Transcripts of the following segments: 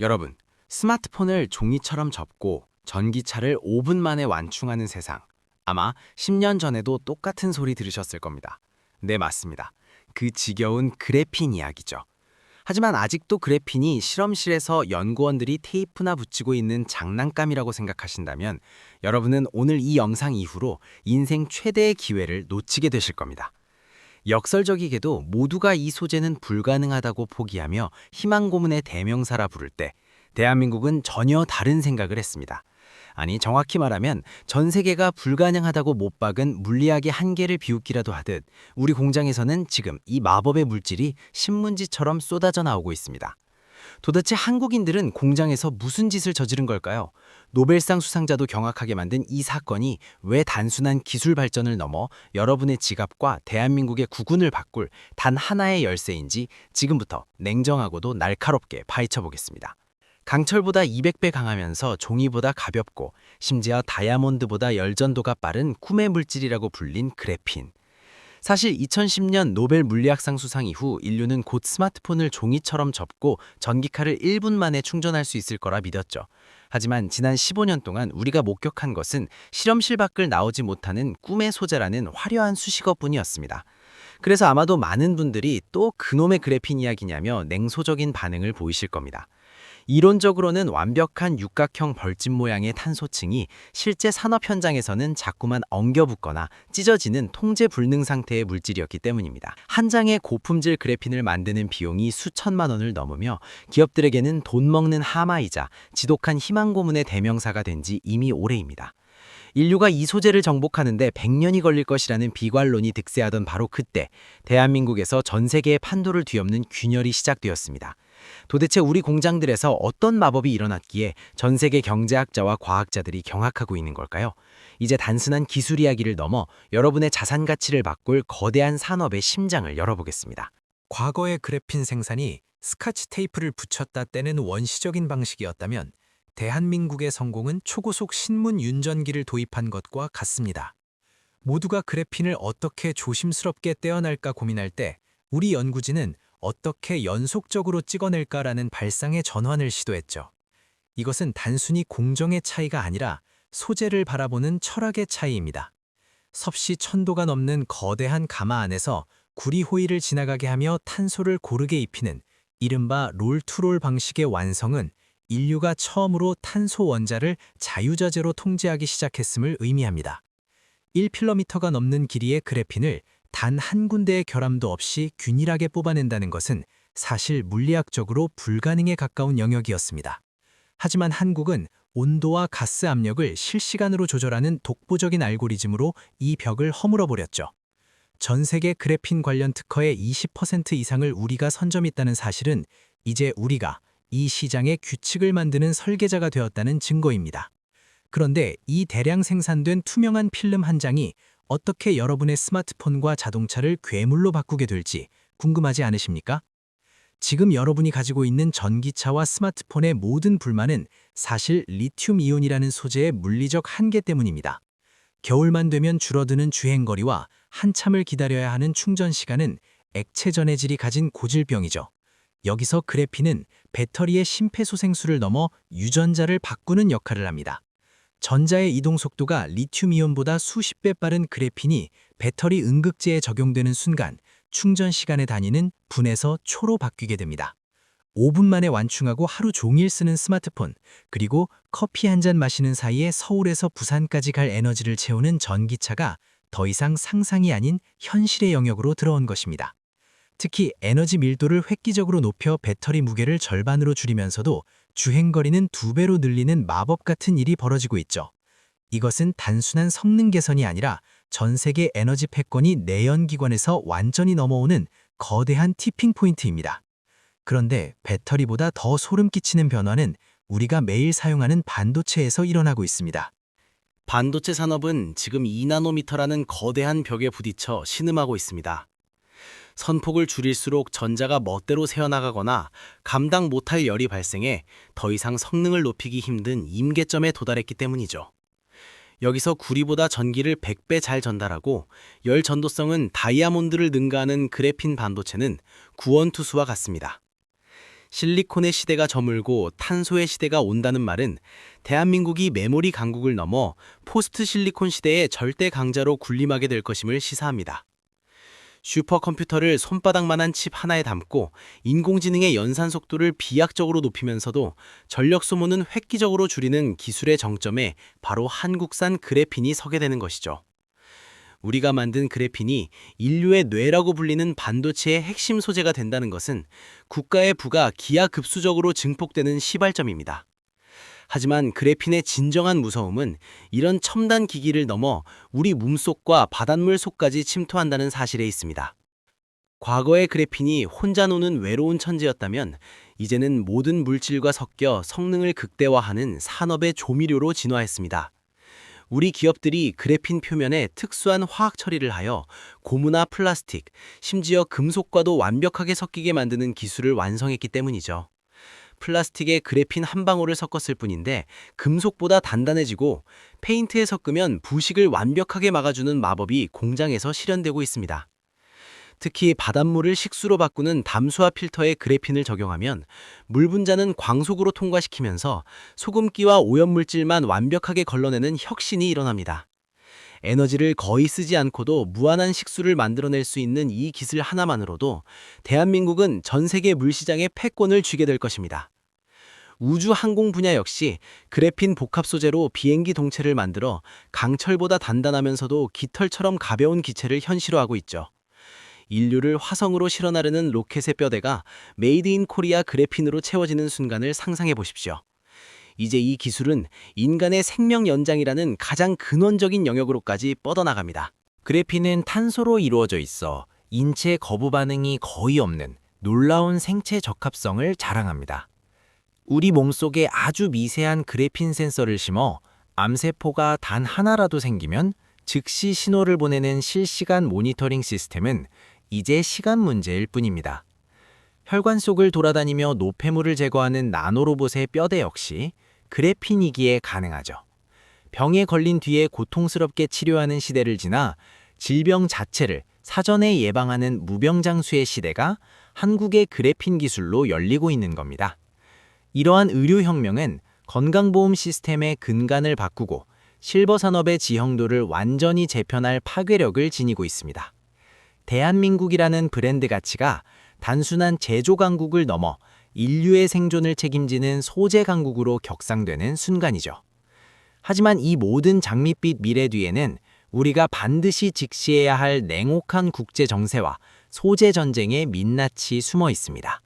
여러분, 스마트폰을 종이처럼 접고 전기차를 5분 만에 완충하는 세상. 아마 10년 전에도 똑같은 소리 들으셨을 겁니다. 네, 맞습니다. 그 지겨운 그래핀 이야기죠. 하지만 아직도 그래핀이 실험실에서 연구원들이 테이프나 붙이고 있는 장난감이라고 생각하신다면 여러분은 오늘 이 영상 이후로 인생 최대의 기회를 놓치게 되실 겁니다. 역설적이게도 모두가 이 소재는 불가능하다고 포기하며 희망 고문의 대명사라 부를 때 대한민국은 전혀 다른 생각을 했습니다. 아니, 정확히 말하면 전 세계가 불가능하다고 못 박은 물리학의 한계를 비웃기라도 하듯 우리 공장에서는 지금 이 마법의 물질이 신문지처럼 쏟아져 나오고 있습니다. 도대체 한국인들은 공장에서 무슨 짓을 저지른 걸까요? 노벨상 수상자도 경악하게 만든 이 사건이 왜 단순한 기술 발전을 넘어 여러분의 지갑과 대한민국의 국운을 바꿀 단 하나의 열쇠인지 지금부터 냉정하고도 날카롭게 파헤쳐 보겠습니다. 강철보다 200배 강하면서 종이보다 가볍고 심지어 다이아몬드보다 열전도가 빠른 꿈의 물질이라고 불린 그래핀. 사실 2010년 노벨 물리학상 수상 이후 인류는 곧 스마트폰을 종이처럼 접고 전기카를 1분 만에 충전할 수 있을 거라 믿었죠. 하지만 지난 15년 동안 우리가 목격한 것은 실험실 밖을 나오지 못하는 꿈의 소재라는 화려한 수식어뿐이었습니다. 그래서 아마도 많은 분들이 또 그놈의 그래핀 이야기냐며 냉소적인 반응을 보이실 겁니다. 이론적으로는 완벽한 육각형 벌집 모양의 탄소층이 실제 산업 현장에서는 자꾸만 엉겨붙거나 찢어지는 통제 불능 상태의 물질이었기 때문입니다. 한 장의 고품질 그래핀을 만드는 비용이 수천만 원을 넘으며 기업들에게는 돈 먹는 하마이자 지독한 희망 고문의 대명사가 된 지 이미 오래입니다. 인류가 이 소재를 정복하는데 100년이 걸릴 것이라는 비관론이 득세하던 바로 그때 대한민국에서 전 세계의 판도를 뒤엎는 균열이 시작되었습니다. 도대체 우리 공장들에서 어떤 마법이 일어났기에 전 세계 경제학자와 과학자들이 경악하고 있는 걸까요? 이제 단순한 기술 이야기를 넘어 여러분의 자산 가치를 바꿀 거대한 산업의 심장을 열어보겠습니다. 과거의 그래핀 생산이 스카치 테이프를 붙였다 떼는 원시적인 방식이었다면 대한민국의 성공은 초고속 신문 윤전기를 도입한 것과 같습니다. 모두가 그래핀을 어떻게 조심스럽게 떼어낼까 고민할 때 우리 연구진은 어떻게 연속적으로 찍어낼까라는 발상의 전환을 시도했죠. 이것은 단순히 공정의 차이가 아니라 소재를 바라보는 철학의 차이입니다. 섭씨 1000도가 넘는 거대한 가마 안에서 구리 호일을 지나가게 하며 탄소를 고르게 입히는 이른바 롤투롤 방식의 완성은 인류가 처음으로 탄소 원자를 자유자재로 통제하기 시작했음을 의미합니다. 1km가 넘는 길이의 그래핀을 단 한 군데의 결함도 없이 균일하게 뽑아낸다는 것은 사실 물리학적으로 불가능에 가까운 영역이었습니다. 하지만 한국은 온도와 가스 압력을 실시간으로 조절하는 독보적인 알고리즘으로 이 벽을 허물어버렸죠. 전 세계 그래핀 관련 특허의 20% 이상을 우리가 선점했다는 사실은 이제 우리가 이 시장의 규칙을 만드는 설계자가 되었다는 증거입니다. 그런데 이 대량 생산된 투명한 필름 한 장이 어떻게 여러분의 스마트폰과 자동차를 괴물로 바꾸게 될지 궁금하지 않으십니까? 지금 여러분이 가지고 있는 전기차와 스마트폰의 모든 불만은 사실 리튬이온이라는 소재의 물리적 한계 때문입니다. 겨울만 되면 줄어드는 주행거리와 한참을 기다려야 하는 충전 시간은 액체 전해질이 가진 고질병이죠. 여기서 그래핀은 배터리의 심폐소생술을 넘어 유전자를 바꾸는 역할을 합니다. 전자의 이동 속도가 리튬이온보다 수십 배 빠른 그래핀이 배터리 응급제에 적용되는 순간 충전 시간의 단위는 분에서 초로 바뀌게 됩니다. 5분 만에 완충하고 하루 종일 쓰는 스마트폰, 그리고 커피 한 잔 마시는 사이에 서울에서 부산까지 갈 에너지를 채우는 전기차가 더 이상 상상이 아닌 현실의 영역으로 들어온 것입니다. 특히 에너지 밀도를 획기적으로 높여 배터리 무게를 절반으로 줄이면서도 주행거리는 2배로 늘리는 마법 같은 일이 벌어지고 있죠. 이것은 단순한 성능 개선이 아니라 전 세계 에너지 패권이 내연기관에서 완전히 넘어오는 거대한 티핑 포인트입니다. 그런데 배터리보다 더 소름 끼치는 변화는 우리가 매일 사용하는 반도체에서 일어나고 있습니다. 반도체 산업은 지금 2나노미터라는 거대한 벽에 부딪혀 신음하고 있습니다. 선폭을 줄일수록 전자가 멋대로 새어나가거나 감당 못할 열이 발생해 더 이상 성능을 높이기 힘든 임계점에 도달했기 때문이죠. 여기서 구리보다 전기를 100배 잘 전달하고 열 전도성은 다이아몬드를 능가하는 그래핀 반도체는 구원투수와 같습니다. 실리콘의 시대가 저물고 탄소의 시대가 온다는 말은 대한민국이 메모리 강국을 넘어 포스트 실리콘 시대의 절대 강자로 군림하게 될 것임을 시사합니다. 슈퍼컴퓨터를 손바닥만한 칩 하나에 담고 인공지능의 연산 속도를 비약적으로 높이면서도 전력 소모는 획기적으로 줄이는 기술의 정점에 바로 한국산 그래핀이 서게 되는 것이죠. 우리가 만든 그래핀이 인류의 뇌라고 불리는 반도체의 핵심 소재가 된다는 것은 국가의 부가 기하급수적으로 증폭되는 시발점입니다. 하지만 그래핀의 진정한 무서움은 이런 첨단 기기를 넘어 우리 몸속과 바닷물 속까지 침투한다는 사실에 있습니다. 과거의 그래핀이 혼자 노는 외로운 천재였다면 이제는 모든 물질과 섞여 성능을 극대화하는 산업의 조미료로 진화했습니다. 우리 기업들이 그래핀 표면에 특수한 화학 처리를 하여 고무나 플라스틱, 심지어 금속과도 완벽하게 섞이게 만드는 기술을 완성했기 때문이죠. 플라스틱에 그래핀 한 방울을 섞었을 뿐인데 금속보다 단단해지고 페인트에 섞으면 부식을 완벽하게 막아주는 마법이 공장에서 실현되고 있습니다. 특히 바닷물을 식수로 바꾸는 담수화 필터에 그래핀을 적용하면 물 분자는 광속으로 통과시키면서 소금기와 오염물질만 완벽하게 걸러내는 혁신이 일어납니다. 에너지를 거의 쓰지 않고도 무한한 식수를 만들어낼 수 있는 이 기술 하나만으로도 대한민국은 전 세계 물시장에 패권을 쥐게 될 것입니다. 우주 항공 분야 역시 그래핀 복합 소재로 비행기 동체를 만들어 강철보다 단단하면서도 깃털처럼 가벼운 기체를 현실화하고 있죠. 인류를 화성으로 실어나르는 로켓의 뼈대가 메이드 인 코리아 그래핀으로 채워지는 순간을 상상해 보십시오. 이제 이 기술은 인간의 생명 연장이라는 가장 근원적인 영역으로까지 뻗어나갑니다. 그래핀은 탄소로 이루어져 있어 인체 거부 반응이 거의 없는 놀라운 생체 적합성을 자랑합니다. 우리 몸속에 아주 미세한 그래핀 센서를 심어 암세포가 단 하나라도 생기면 즉시 신호를 보내는 실시간 모니터링 시스템은 이제 시간 문제일 뿐입니다. 혈관 속을 돌아다니며 노폐물을 제거하는 나노로봇의 뼈대 역시 그래핀이기에 가능하죠. 병에 걸린 뒤에 고통스럽게 치료하는 시대를 지나 질병 자체를 사전에 예방하는 무병장수의 시대가 한국의 그래핀 기술로 열리고 있는 겁니다. 이러한 의료혁명은 건강보험 시스템의 근간을 바꾸고 실버 산업의 지형도를 완전히 재편할 파괴력을 지니고 있습니다. 대한민국이라는 브랜드 가치가 단순한 제조 강국을 넘어 인류의 생존을 책임지는 소재 강국으로 격상되는 순간이죠. 하지만 이 모든 장밋빛 미래 뒤에는 우리가 반드시 직시해야 할 냉혹한 국제 정세와 소재 전쟁의 민낯이 숨어 있습니다.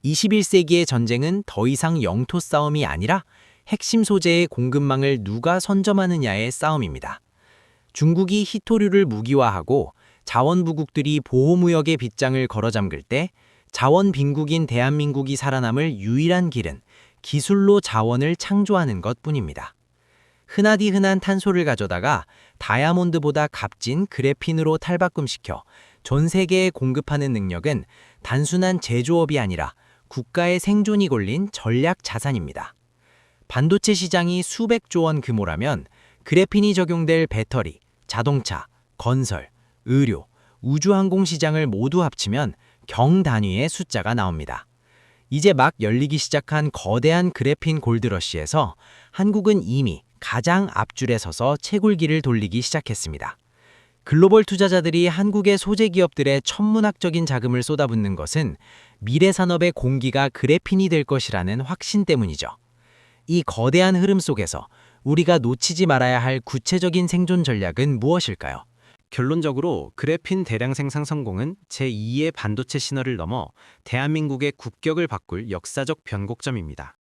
21세기의 전쟁은 더 이상 영토 싸움이 아니라 핵심 소재의 공급망을 누가 선점하느냐의 싸움입니다. 중국이 희토류를 무기화하고 자원부국들이 보호무역의 빗장을 걸어잠글 때 자원 빈국인 대한민국이 살아남을 유일한 길은 기술로 자원을 창조하는 것뿐입니다. 흔하디 흔한 탄소를 가져다가 다이아몬드보다 값진 그래핀으로 탈바꿈시켜 전 세계에 공급하는 능력은 단순한 제조업이 아니라 국가의 생존이 걸린 전략 자산입니다. 반도체 시장이 수백조 원 규모라면 그래핀이 적용될 배터리, 자동차, 건설, 의료, 우주항공 시장을 모두 합치면 경 단위의 숫자가 나옵니다. 이제 막 열리기 시작한 거대한 그래핀 골드러시에서 한국은 이미 가장 앞줄에 서서 채굴기를 돌리기 시작했습니다. 글로벌 투자자들이 한국의 소재 기업들의 천문학적인 자금을 쏟아붓는 것은 미래 산업의 공기가 그래핀이 될 것이라는 확신 때문이죠. 이 거대한 흐름 속에서 우리가 놓치지 말아야 할 구체적인 생존 전략은 무엇일까요? 결론적으로 그래핀 대량 생산 성공은 제2의 반도체 신화를 넘어 대한민국의 국격을 바꿀 역사적 변곡점입니다.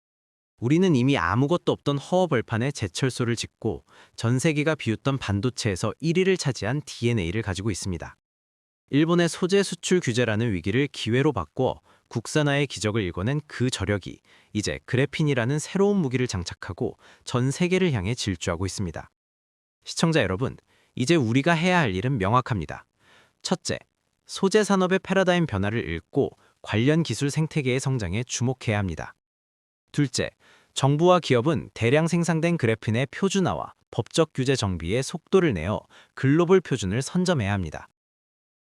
우리는 이미 아무것도 없던 허허벌판에 제철소를 짓고 전 세계가 비웃던 반도체에서 1위를 차지한 DNA를 가지고 있습니다. 일본의 소재 수출 규제라는 위기를 기회로 바꿔 국산화의 기적을 일궈낸 그 저력이 이제 그래핀이라는 새로운 무기를 장착하고 전 세계를 향해 질주하고 있습니다. 시청자 여러분, 이제 우리가 해야 할 일은 명확합니다. 첫째, 소재 산업의 패러다임 변화를 읽고 관련 기술 생태계의 성장에 주목해야 합니다. 둘째, 정부와 기업은 대량 생산된 그래핀의 표준화와 법적 규제 정비에 속도를 내어 글로벌 표준을 선점해야 합니다.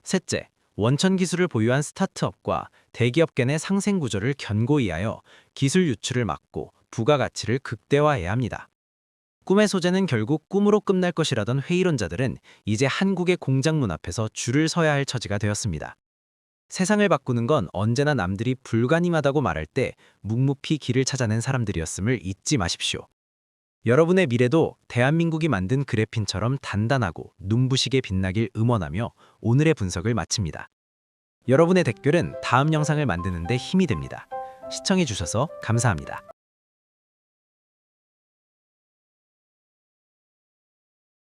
셋째, 원천 기술을 보유한 스타트업과 대기업 간의 상생 구조를 견고히 하여 기술 유출을 막고 부가가치를 극대화해야 합니다. 꿈의 소재는 결국 꿈으로 끝날 것이라던 회의론자들은 이제 한국의 공장 문 앞에서 줄을 서야 할 처지가 되었습니다. 세상을 바꾸는 건 언제나 남들이 불가능하다고 말할 때 묵묵히 길을 찾아낸 사람들이었음을 잊지 마십시오. 여러분의 미래도 대한민국이 만든 그래핀처럼 단단하고 눈부시게 빛나길 응원하며 오늘의 분석을 마칩니다. 여러분의 댓글은 다음 영상을 만드는 데 힘이 됩니다. 시청해주셔서 감사합니다.